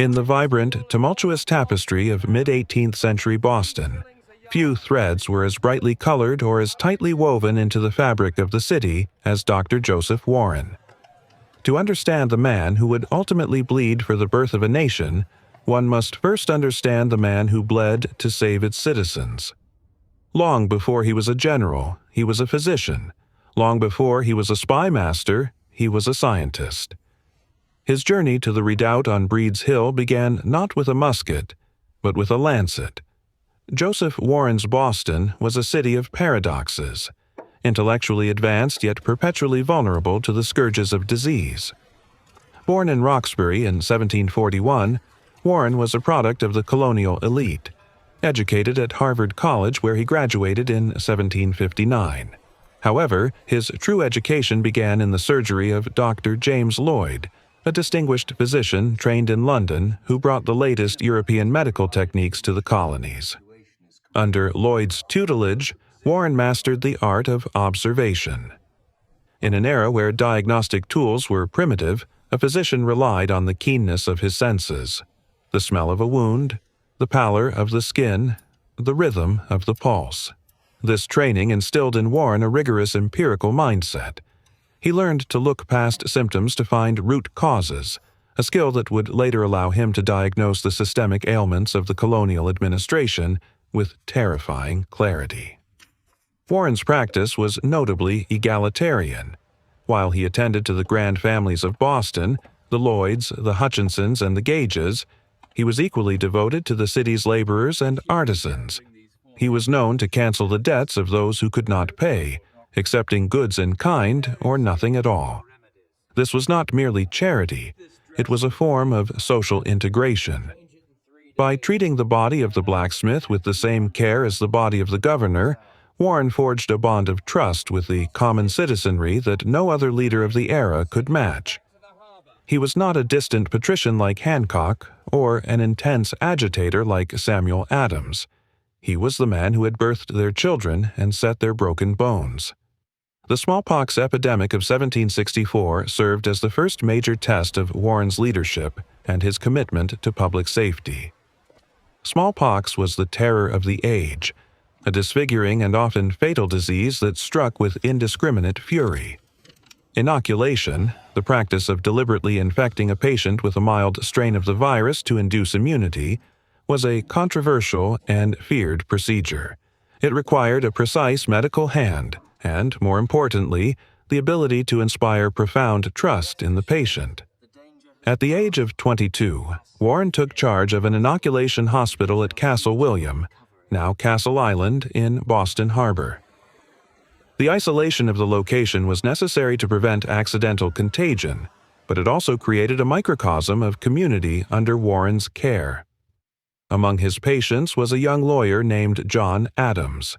In the vibrant, tumultuous tapestry of mid-18th century Boston, few threads were as brightly colored or as tightly woven into the fabric of the city as Dr. Joseph Warren. To understand the man who would ultimately bleed for the birth of a nation, one must first understand the man who bled to save its citizens. Long before he was a general, he was a physician. Long before he was a spymaster, he was a scientist. His journey to the redoubt on Breed's Hill began not with a musket, but with a lancet. Joseph Warren's Boston was a city of paradoxes, intellectually advanced yet perpetually vulnerable to the scourges of disease. Born in Roxbury in 1741, Warren was a product of the colonial elite, educated at Harvard College where he graduated in 1759. However, his true education began in the surgery of Dr. James Lloyd, a distinguished physician trained in London who brought the latest European medical techniques to the colonies. Under Lloyd's tutelage, Warren mastered the art of observation. In an era where diagnostic tools were primitive, a physician relied on the keenness of his senses, the smell of a wound, the pallor of the skin, the rhythm of the pulse. This training instilled in Warren a rigorous empirical mindset. He learned to look past symptoms to find root causes, a skill that would later allow him to diagnose the systemic ailments of the colonial administration with terrifying clarity. Warren's practice was notably egalitarian. While he attended to the grand families of Boston, the Lloyds, the Hutchinsons, and the Gages, he was equally devoted to the city's laborers and artisans. He was known to cancel the debts of those who could not pay, accepting goods in kind or nothing at all. This was not merely charity, it was a form of social integration. By treating the body of the blacksmith with the same care as the body of the governor, Warren forged a bond of trust with the common citizenry that no other leader of the era could match. He was not a distant patrician like Hancock or an intense agitator like Samuel Adams. He was the man who had birthed their children and set their broken bones. The smallpox epidemic of 1764 served as the first major test of Warren's leadership and his commitment to public safety. Smallpox was the terror of the age, a disfiguring and often fatal disease that struck with indiscriminate fury. Inoculation, the practice of deliberately infecting a patient with a mild strain of the virus to induce immunity, was a controversial and feared procedure. It required a precise medical hand and, more importantly, the ability to inspire profound trust in the patient. At the age of 22, Warren took charge of an inoculation hospital at Castle William, now Castle Island, in Boston Harbor. The isolation of the location was necessary to prevent accidental contagion, but it also created a microcosm of community under Warren's care. Among his patients was a young lawyer named John Adams.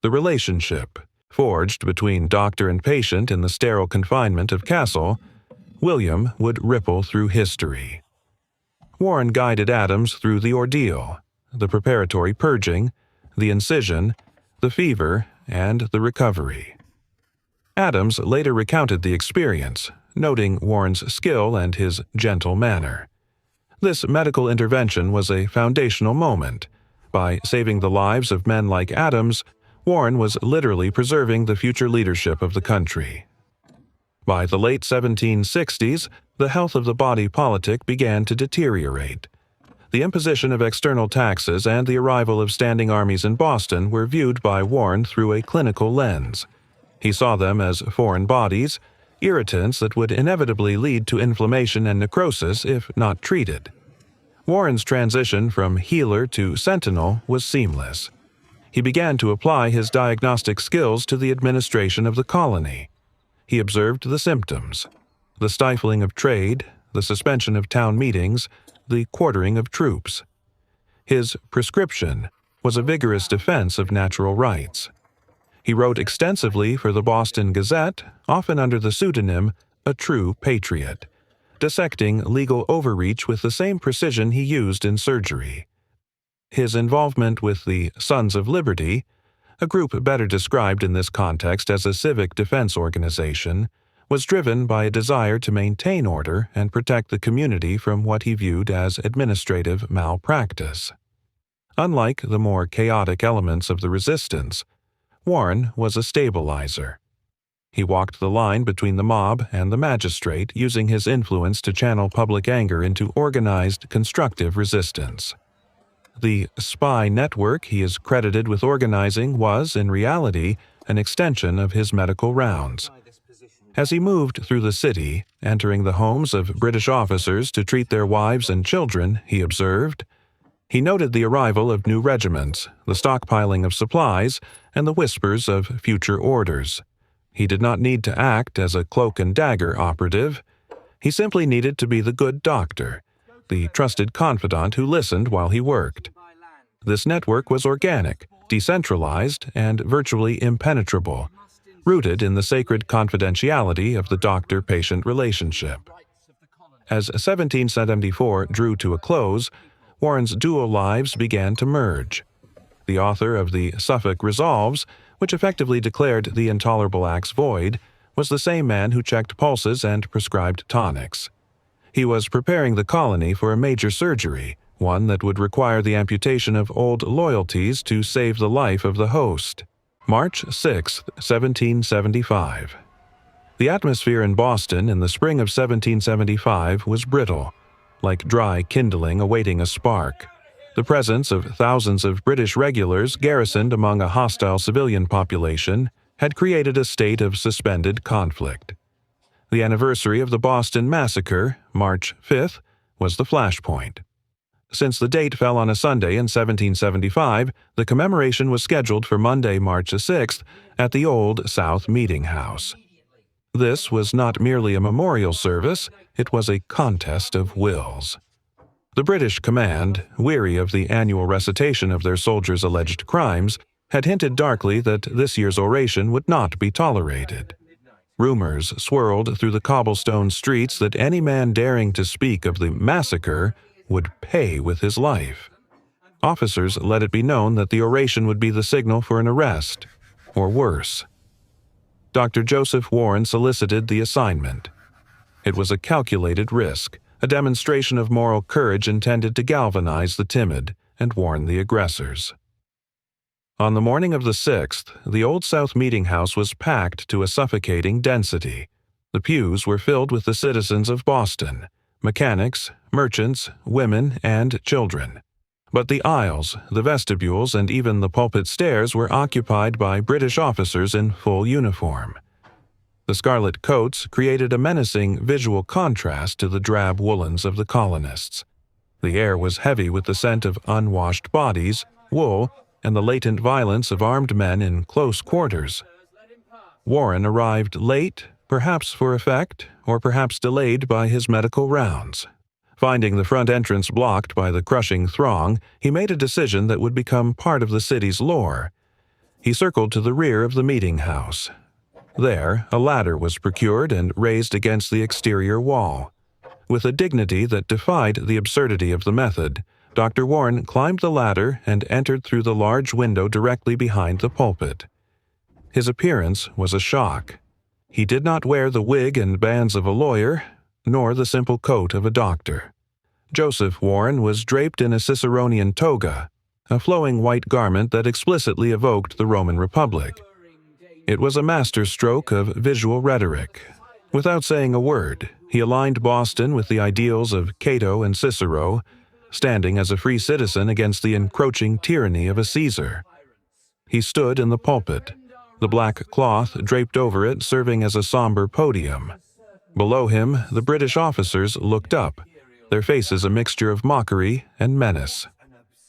The relationship, forged between doctor and patient in the sterile confinement of Castle William, would ripple through history. Warren guided Adams through the ordeal, the preparatory purging, the incision, the fever, and the recovery. Adams later recounted the experience, noting Warren's skill and his gentle manner. This medical intervention was a foundational moment. By saving the lives of men like Adams, Warren was literally preserving the future leadership of the country. By the late 1760s, the health of the body politic began to deteriorate. The imposition of external taxes and the arrival of standing armies in Boston were viewed by Warren through a clinical lens. He saw them as foreign bodies, irritants that would inevitably lead to inflammation and necrosis if not treated. Warren's transition from healer to sentinel was seamless. He began to apply his diagnostic skills to the administration of the colony. He observed the symptoms: the stifling of trade, the suspension of town meetings, the quartering of troops. His prescription was a vigorous defense of natural rights. He wrote extensively for the Boston Gazette, often under the pseudonym A True Patriot, dissecting legal overreach with the same precision he used in surgery. His involvement with the Sons of Liberty, a group better described in this context as a civic defense organization, was driven by a desire to maintain order and protect the community from what he viewed as administrative malpractice. Unlike the more chaotic elements of the resistance, Warren was a stabilizer. He walked the line between the mob and the magistrate, using his influence to channel public anger into organized, constructive resistance. The spy network he is credited with organizing was, in reality, an extension of his medical rounds. As he moved through the city, entering the homes of British officers to treat their wives and children, he observed, he noted the arrival of new regiments, the stockpiling of supplies, and the whispers of future orders. He did not need to act as a cloak-and-dagger operative. He simply needed to be the good doctor, the trusted confidant who listened while he worked. This network was organic, decentralized, and virtually impenetrable, rooted in the sacred confidentiality of the doctor-patient relationship. As 1774 drew to a close, Warren's dual lives began to merge. The author of the Suffolk Resolves, which effectively declared the Intolerable Acts void, was the same man who checked pulses and prescribed tonics. He was preparing the colony for a major surgery, one that would require the amputation of old loyalties to save the life of the host. March 6, 1775. The atmosphere in Boston in the spring of 1775 was brittle, like dry kindling awaiting a spark. The presence of thousands of British regulars garrisoned among a hostile civilian population had created a state of suspended conflict. The anniversary of the Boston Massacre, March 5th, was the flashpoint. Since the date fell on a Sunday in 1775, the commemoration was scheduled for Monday, March 6th, at the Old South Meeting House. This was not merely a memorial service, it was a contest of wills. The British command, weary of the annual recitation of their soldiers' alleged crimes, had hinted darkly that this year's oration would not be tolerated. Rumors swirled through the cobblestone streets that any man daring to speak of the massacre would pay with his life. Officers let it be known that the oration would be the signal for an arrest, or worse. Dr. Joseph Warren solicited the assignment. It was a calculated risk, a demonstration of moral courage intended to galvanize the timid and warn the aggressors. On the morning of the 6th, the Old South Meeting House was packed to a suffocating density. The pews were filled with the citizens of Boston, mechanics, merchants, women, and children. But the aisles, the vestibules, and even the pulpit stairs were occupied by British officers in full uniform. The scarlet coats created a menacing visual contrast to the drab woolens of the colonists. The air was heavy with the scent of unwashed bodies, wool, and the latent violence of armed men in close quarters. Warren arrived late, perhaps for effect, or perhaps delayed by his medical rounds. Finding the front entrance blocked by the crushing throng, he made a decision that would become part of the city's lore. He circled to the rear of the meeting house. There, a ladder was procured and raised against the exterior wall. With a dignity that defied the absurdity of the method, Dr. Warren climbed the ladder and entered through the large window directly behind the pulpit. His appearance was a shock. He did not wear the wig and bands of a lawyer, nor the simple coat of a doctor. Joseph Warren was draped in a Ciceronian toga, a flowing white garment that explicitly evoked the Roman Republic. It was a masterstroke of visual rhetoric. Without saying a word, he aligned Boston with the ideals of Cato and Cicero, standing as a free citizen against the encroaching tyranny of a Caesar. He stood in the pulpit, the black cloth draped over it serving as a somber podium. Below him, the British officers looked up, their faces a mixture of mockery and menace.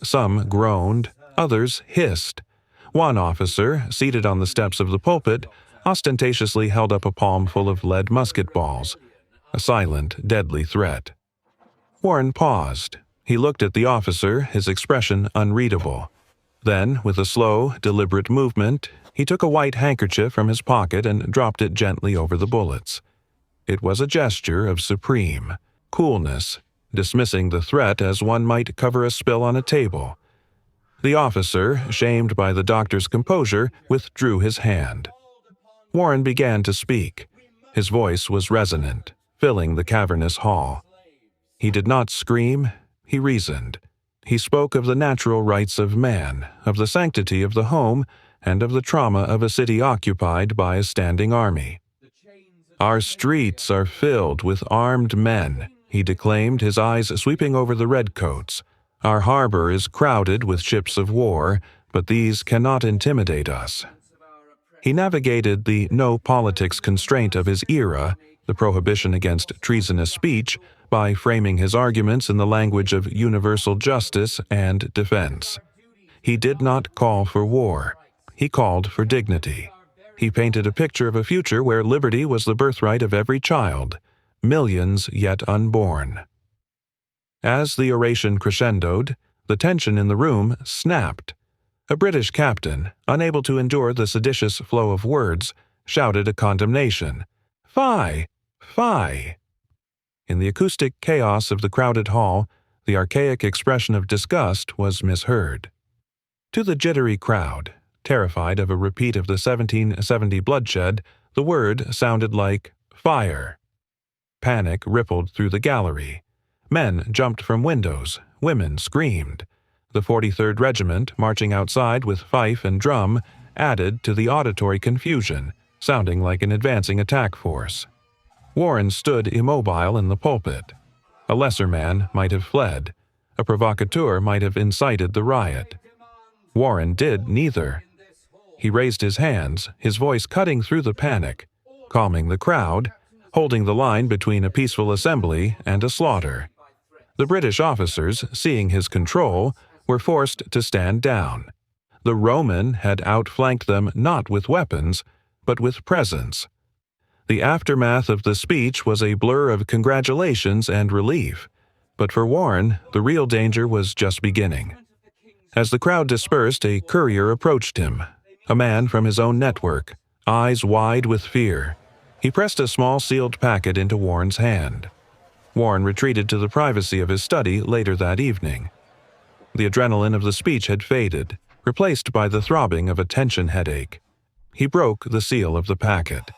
Some groaned, others hissed. One officer, seated on the steps of the pulpit, ostentatiously held up a palm full of lead musket balls, a silent, deadly threat. Warren paused. He looked at the officer, his expression unreadable. Then, with a slow, deliberate movement, he took a white handkerchief from his pocket and dropped it gently over the bullets. It was a gesture of supreme coolness, dismissing the threat as one might cover a spill on a table. The officer, shamed by the doctor's composure, withdrew his hand. Warren began to speak. His voice was resonant, filling the cavernous hall. He did not scream, he reasoned. He spoke of the natural rights of man, of the sanctity of the home, and of the trauma of a city occupied by a standing army. "Our streets are filled with armed men," he declaimed, his eyes sweeping over the Redcoats. "Our harbor is crowded with ships of war, but these cannot intimidate us." He navigated the no-politics constraint of his era, the prohibition against treasonous speech, by framing his arguments in the language of universal justice and defense. He did not call for war. He called for dignity. He painted a picture of a future where liberty was the birthright of every child, millions yet unborn. As the oration crescendoed, the tension in the room snapped. A British captain, unable to endure the seditious flow of words, shouted a condemnation. "Fie! Fie!" In the acoustic chaos of the crowded hall, the archaic expression of disgust was misheard. To the jittery crowd, terrified of a repeat of the 1770 bloodshed, the word sounded like fire. Panic rippled through the gallery. Men jumped from windows, women screamed. The 43rd Regiment, marching outside with fife and drum, added to the auditory confusion, sounding like an advancing attack force. Warren stood immobile in the pulpit. A lesser man might have fled. A provocateur might have incited the riot. Warren did neither. He raised his hands, his voice cutting through the panic, calming the crowd, holding the line between a peaceful assembly and a slaughter. The British officers, seeing his control, were forced to stand down. The Roman had outflanked them not with weapons, but with presence. The aftermath of the speech was a blur of congratulations and relief, but for Warren, the real danger was just beginning. As the crowd dispersed, a courier approached him, a man from his own network, eyes wide with fear. He pressed a small sealed packet into Warren's hand. Warren retreated to the privacy of his study later that evening. The adrenaline of the speech had faded, replaced by the throbbing of a tension headache. He broke the seal of the packet.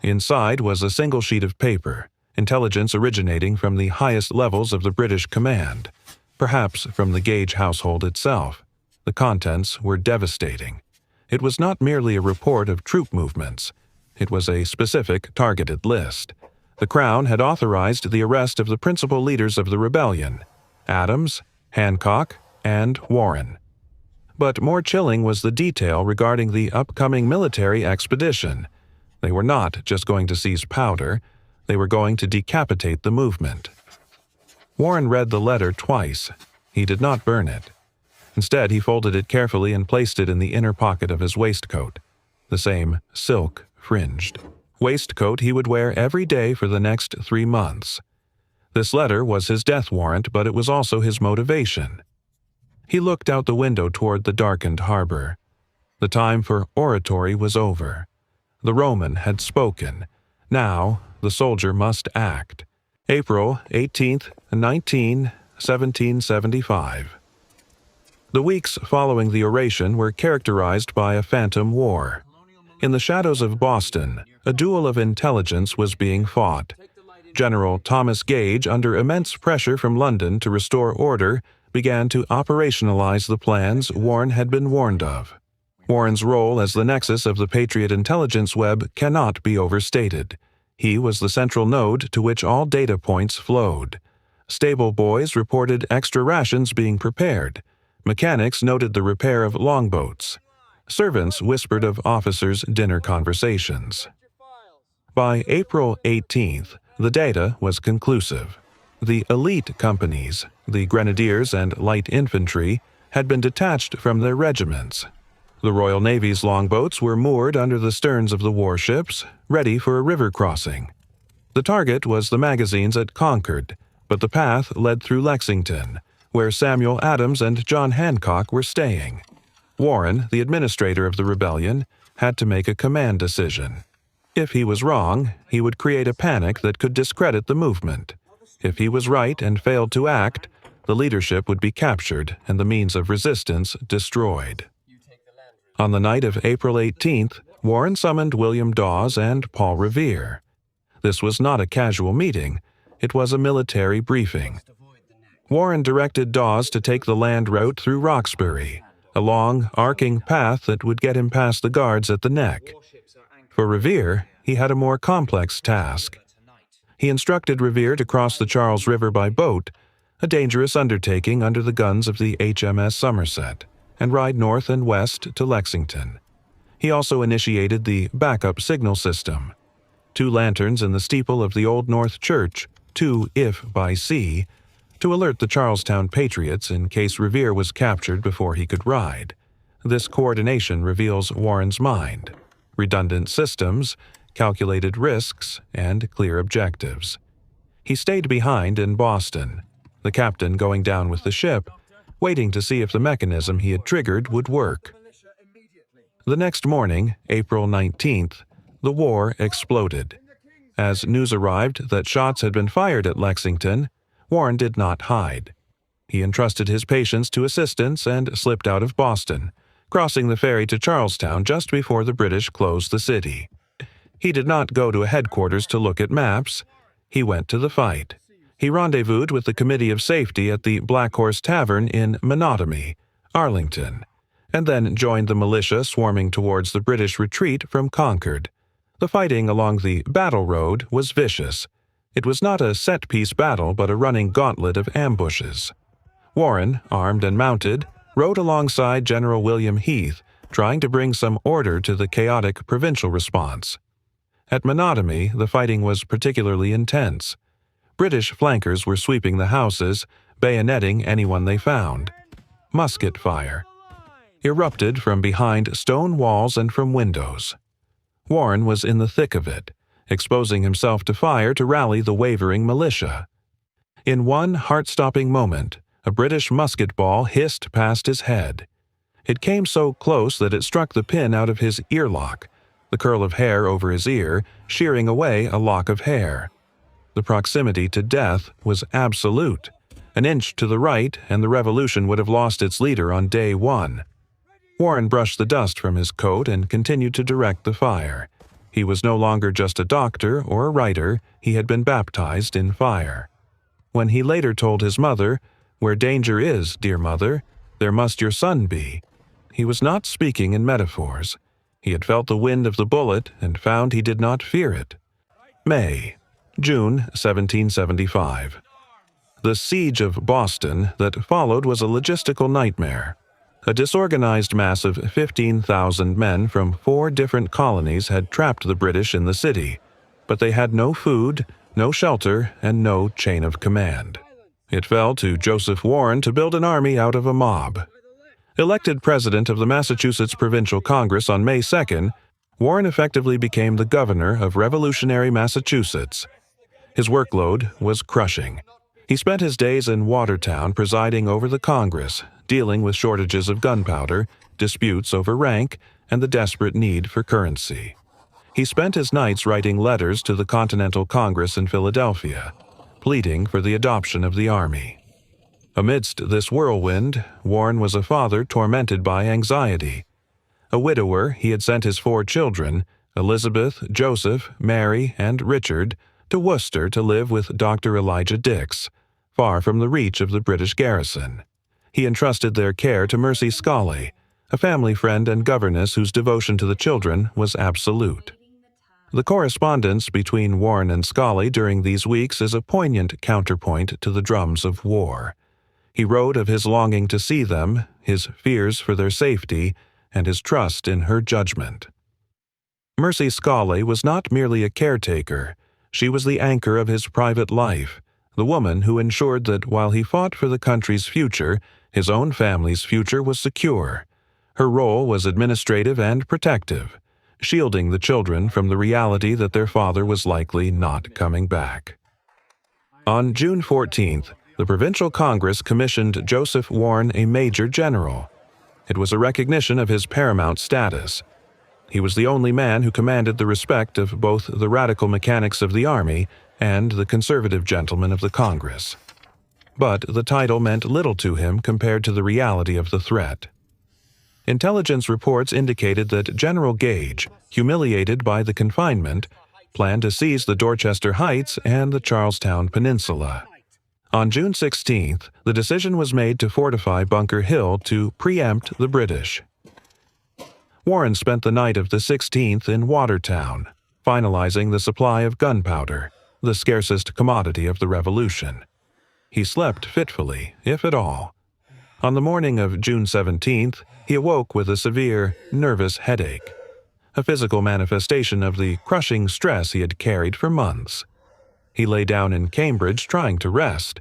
Inside was a single sheet of paper, intelligence originating from the highest levels of the British command, perhaps from the Gage household itself. The contents were devastating. It was not merely a report of troop movements. It was a specific, targeted list. The Crown had authorized the arrest of the principal leaders of the rebellion: Adams, Hancock, and Warren. But more chilling was the detail regarding the upcoming military expedition. They were not just going to seize powder, they were going to decapitate the movement. Warren read the letter twice. He did not burn it. Instead, he folded it carefully and placed it in the inner pocket of his waistcoat, the same silk-fringed waistcoat he would wear every day for the next 3 months. This letter was his death warrant, but it was also his motivation. He looked out the window toward the darkened harbor. The time for oratory was over. The Roman had spoken. Now, the soldier must act. April 18th, 1775. The weeks following the oration were characterized by a phantom war. In the shadows of Boston, a duel of intelligence was being fought. General Thomas Gage, under immense pressure from London to restore order, began to operationalize the plans Warren had been warned of. Warren's role as the nexus of the Patriot intelligence web cannot be overstated. He was the central node to which all data points flowed. Stable boys reported extra rations being prepared. Mechanics noted the repair of longboats. Servants whispered of officers' dinner conversations. By April 18th, the data was conclusive. The elite companies, the grenadiers and light infantry, had been detached from their regiments. The Royal Navy's longboats were moored under the sterns of the warships, ready for a river crossing. The target was the magazines at Concord, but the path led through Lexington, where Samuel Adams and John Hancock were staying. Warren, the administrator of the rebellion, had to make a command decision. If he was wrong, he would create a panic that could discredit the movement. If he was right and failed to act, the leadership would be captured and the means of resistance destroyed. On the night of April 18th, Warren summoned William Dawes and Paul Revere. This was not a casual meeting. It was a military briefing. Warren directed Dawes to take the land route through Roxbury, a long, arcing path that would get him past the guards at the neck. For Revere, he had a more complex task. He instructed Revere to cross the Charles River by boat, a dangerous undertaking under the guns of the HMS Somerset, and ride north and west to Lexington. He also initiated the backup signal system. 2 lanterns in the steeple of the Old North Church, 2 if by sea, to alert the Charlestown Patriots in case Revere was captured before he could ride. This coordination reveals Warren's mind: redundant systems, calculated risks, and clear objectives. He stayed behind in Boston, the captain going down with the ship, waiting to see if the mechanism he had triggered would work. The next morning, April 19th, the war exploded. As news arrived that shots had been fired at Lexington, Warren did not hide. He entrusted his patience to assistants and slipped out of Boston, crossing the ferry to Charlestown just before the British closed the city. He did not go to a headquarters to look at maps. He went to the fight. He rendezvoused with the Committee of Safety at the Black Horse Tavern in Menotomy, Arlington, and then joined the militia swarming towards the British retreat from Concord. The fighting along the Battle Road was vicious. It was not a set-piece battle, but a running gauntlet of ambushes. Warren, armed and mounted, rode alongside General William Heath, trying to bring some order to the chaotic provincial response. At Menotomy, the fighting was particularly intense. British flankers were sweeping the houses, bayoneting anyone they found. Musket fire erupted from behind stone walls and from windows. Warren was in the thick of it, exposing himself to fire to rally the wavering militia. In one heart-stopping moment, a British musket ball hissed past his head. It came so close that it struck the pin out of his earlock, the curl of hair over his ear shearing away a lock of hair. The proximity to death was absolute. An inch to the right, and the revolution would have lost its leader on day 1. Warren brushed the dust from his coat and continued to direct the fire. He was no longer just a doctor or a writer, he had been baptized in fire. When he later told his mother, "Where danger is, dear mother, there must your son be," he was not speaking in metaphors. He had felt the wind of the bullet and found he did not fear it. June 1775. The siege of Boston that followed was a logistical nightmare. A disorganized mass of 15,000 men from 4 different colonies had trapped the British in the city, but they had no food, no shelter, and no chain of command. It fell to Joseph Warren to build an army out of a mob. Elected president of the Massachusetts Provincial Congress on May 2nd, Warren effectively became the governor of revolutionary Massachusetts. His workload was crushing. He spent his days in Watertown presiding over the Congress, dealing with shortages of gunpowder, disputes over rank, and the desperate need for currency. He spent his nights writing letters to the Continental Congress in Philadelphia, pleading for the adoption of the army. Amidst this whirlwind, Warren was a father tormented by anxiety. A widower, he had sent his 4 children, Elizabeth, Joseph, Mary, and Richard, to Worcester to live with Dr. Elijah Dix, far from the reach of the British garrison. He entrusted their care to Mercy Scully, a family friend and governess whose devotion to the children was absolute. The correspondence between Warren and Scully during these weeks is a poignant counterpoint to the drums of war. He wrote of his longing to see them, his fears for their safety, and his trust in her judgment. Mercy Scully was not merely a caretaker. She was the anchor of his private life, the woman who ensured that while he fought for the country's future, his own family's future was secure. Her role was administrative and protective, shielding the children from the reality that their father was likely not coming back. On June 14th, the Provincial Congress commissioned Joseph Warren a Major General. It was a recognition of his paramount status. He was the only man who commanded the respect of both the radical mechanics of the army and the conservative gentlemen of the Congress. But the title meant little to him compared to the reality of the threat. Intelligence reports indicated that General Gage, humiliated by the confinement, planned to seize the Dorchester Heights and the Charlestown Peninsula. On June 16th, the decision was made to fortify Bunker Hill to preempt the British. Warren spent the night of the 16th in Watertown, finalizing the supply of gunpowder, the scarcest commodity of the Revolution. He slept fitfully, if at all. On the morning of June 17th, he awoke with a severe, nervous headache, a physical manifestation of the crushing stress he had carried for months. He lay down in Cambridge trying to rest,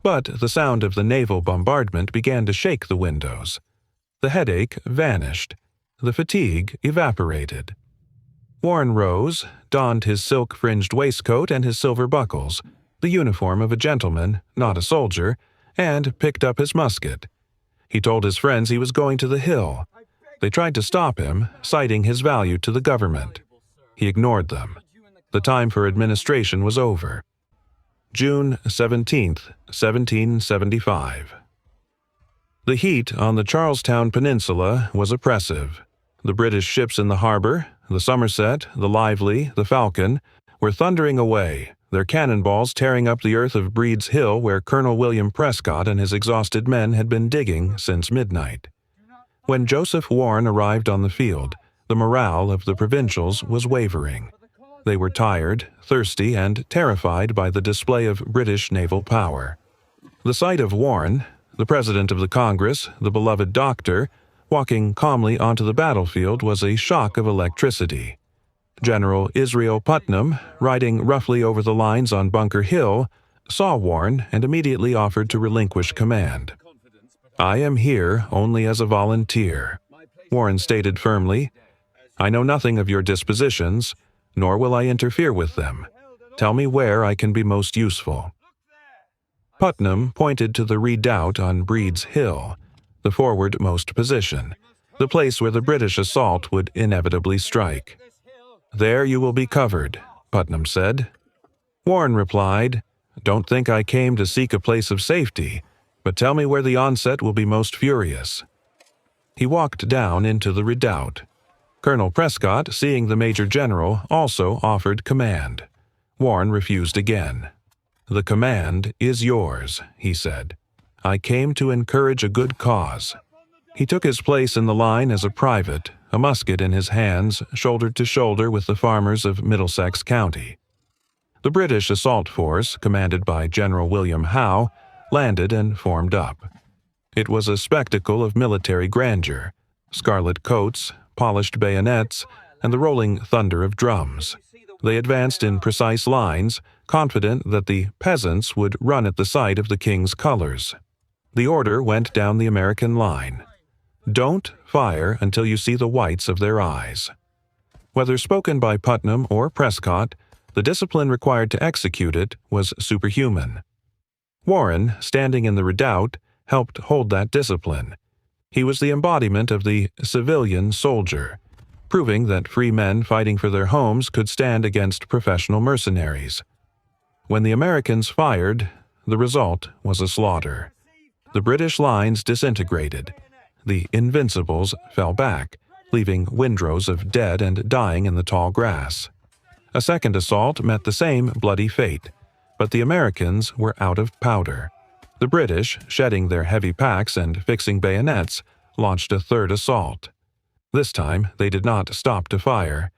but the sound of the naval bombardment began to shake the windows. The headache vanished. The fatigue evaporated. Warren rose, donned his silk-fringed waistcoat and his silver buckles, the uniform of a gentleman, not a soldier, and picked up his musket. He told his friends he was going to the Hill. They tried to stop him, citing his value to the government. He ignored them. The time for administration was over. June 17, 1775. The heat on the Charlestown Peninsula was oppressive. The British ships in the harbor, the Somerset, the Lively, the Falcon, were thundering away, their cannonballs tearing up the earth of Breed's Hill where Colonel William Prescott and his exhausted men had been digging since midnight. When Joseph Warren arrived on the field, the morale of the provincials was wavering. They were tired, thirsty, and terrified by the display of British naval power. The sight of Warren, the President of the Congress, the beloved doctor, walking calmly onto the battlefield was a shock of electricity. General Israel Putnam, riding roughly over the lines on Bunker Hill, saw Warren and immediately offered to relinquish command. "I am here only as a volunteer," Warren stated firmly. "I know nothing of your dispositions, nor will I interfere with them. Tell me where I can be most useful." Putnam pointed to the redoubt on Breed's Hill, the forwardmost position, the place where the British assault would inevitably strike. "There you will be covered," Putnam said. Warren replied, "Don't think I came to seek a place of safety, but tell me where the onset will be most furious." He walked down into the redoubt. Colonel Prescott, seeing the Major General, also offered command. Warren refused again. "The command is yours," he said. "I came to encourage a good cause." He took his place in the line as a private, a musket in his hands, shoulder to shoulder with the farmers of Middlesex County. The British assault force, commanded by General William Howe, landed and formed up. It was a spectacle of military grandeur, scarlet coats, polished bayonets, and the rolling thunder of drums. They advanced in precise lines, confident that the peasants would run at the sight of the king's colors. The order went down the American line. "Don't fire until you see the whites of their eyes." Whether spoken by Putnam or Prescott, the discipline required to execute it was superhuman. Warren, standing in the redoubt, helped hold that discipline. He was the embodiment of the civilian soldier, proving that free men fighting for their homes could stand against professional mercenaries. When the Americans fired, the result was a slaughter. The British lines disintegrated. The Invincibles fell back, leaving windrows of dead and dying in the tall grass. A second assault met the same bloody fate, but the Americans were out of powder. The British, shedding their heavy packs and fixing bayonets, launched a third assault. This time they did not stop to fire.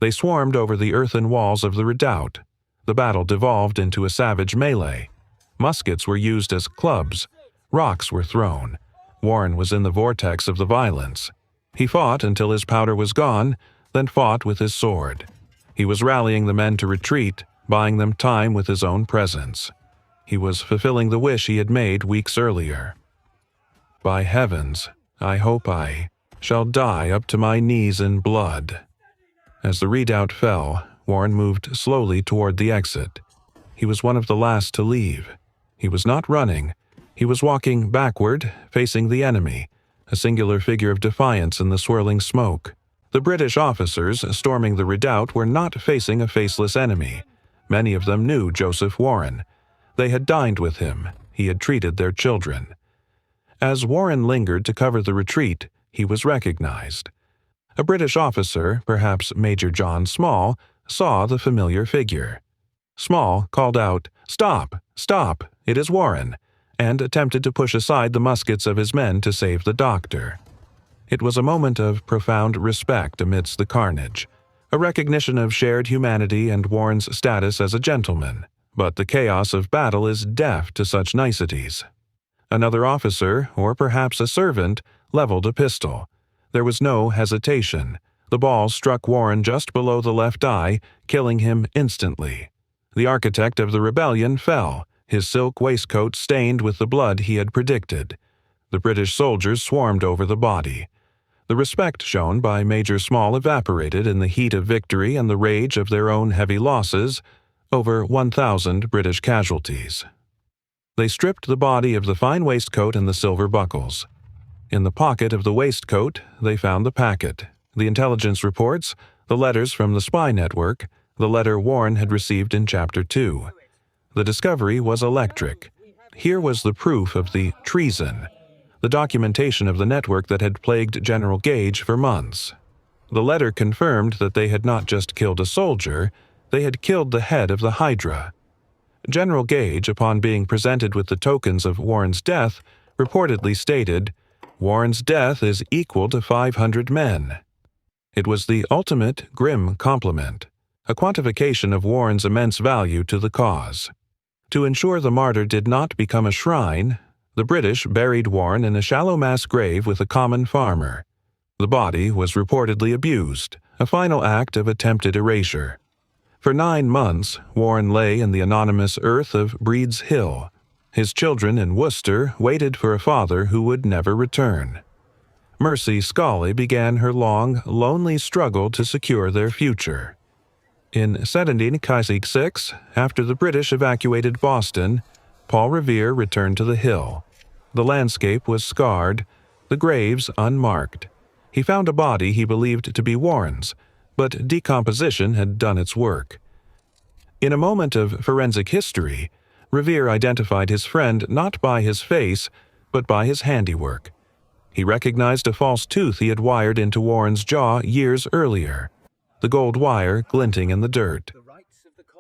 They swarmed over the earthen walls of the redoubt. The battle devolved into a savage melee. Muskets were used as clubs. Rocks were thrown. Warren was in the vortex of the violence. He fought until his powder was gone, then fought with his sword. He was rallying the men to retreat, buying them time with his own presence. He was fulfilling the wish he had made weeks earlier. "By heavens, I hope I shall die up to my knees in blood." As the redoubt fell, Warren moved slowly toward the exit. He was one of the last to leave. He was not running. He was walking backward, facing the enemy, a singular figure of defiance in the swirling smoke. The British officers storming the redoubt were not facing a faceless enemy. Many of them knew Joseph Warren. They had dined with him. He had treated their children. As Warren lingered to cover the retreat, he was recognized. A British officer, perhaps Major John Small, saw the familiar figure. Small called out, "Stop! Stop! It is Warren!" and attempted to push aside the muskets of his men to save the doctor. It was a moment of profound respect amidst the carnage, a recognition of shared humanity and Warren's status as a gentleman. But the chaos of battle is deaf to such niceties. Another officer, or perhaps a servant, leveled a pistol. There was no hesitation. The ball struck Warren just below the left eye, killing him instantly. The architect of the rebellion fell, his silk waistcoat stained with the blood he had predicted. The British soldiers swarmed over the body. The respect shown by Major Small evaporated in the heat of victory and the rage of their own heavy losses, over 1,000 British casualties. They stripped the body of the fine waistcoat and the silver buckles. In the pocket of the waistcoat, they found the packet, the intelligence reports, the letters from the spy network, the letter Warren had received in Chapter 2. The discovery was electric. Here was the proof of the treason, the documentation of the network that had plagued General Gage for months. The letter confirmed that they had not just killed a soldier, they had killed the head of the Hydra. General Gage, upon being presented with the tokens of Warren's death, reportedly stated, "Warren's death is equal to 500 men." It was the ultimate grim compliment, a quantification of Warren's immense value to the cause. To ensure the martyr did not become a shrine, the British buried Warren in a shallow mass grave with a common farmer. The body was reportedly abused, a final act of attempted erasure. For 9 months, Warren lay in the anonymous earth of Breed's Hill. His children in Worcester waited for a father who would never return. Mercy Scully began her long, lonely struggle to secure their future. In 1796, after the British evacuated Boston, Paul Revere returned to the hill. The landscape was scarred, the graves unmarked. He found a body he believed to be Warren's, but decomposition had done its work. In a moment of forensic history, Revere identified his friend not by his face, but by his handiwork. He recognized a false tooth he had wired into Warren's jaw years earlier, the gold wire glinting in the dirt.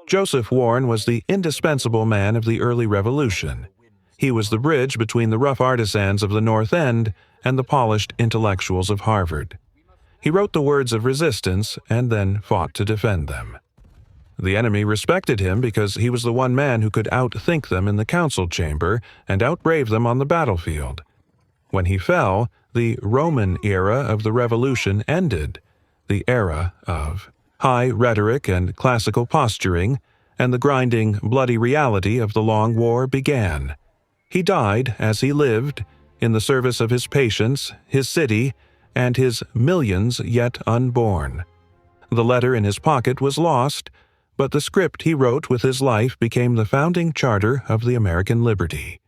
Joseph Warren was the indispensable man of the early Revolution. He was the bridge between the rough artisans of the North End and the polished intellectuals of Harvard. He wrote the words of resistance and then fought to defend them. The enemy respected him because he was the one man who could outthink them in the council chamber and outbrave them on the battlefield. When he fell, the Roman era of the Revolution ended, the era of high rhetoric and classical posturing, and the grinding, bloody reality of the long war began. He died as he lived, in the service of his patients, his city, and his millions yet unborn. The letter in his pocket was lost, but the script he wrote with his life became the founding charter of the American liberty.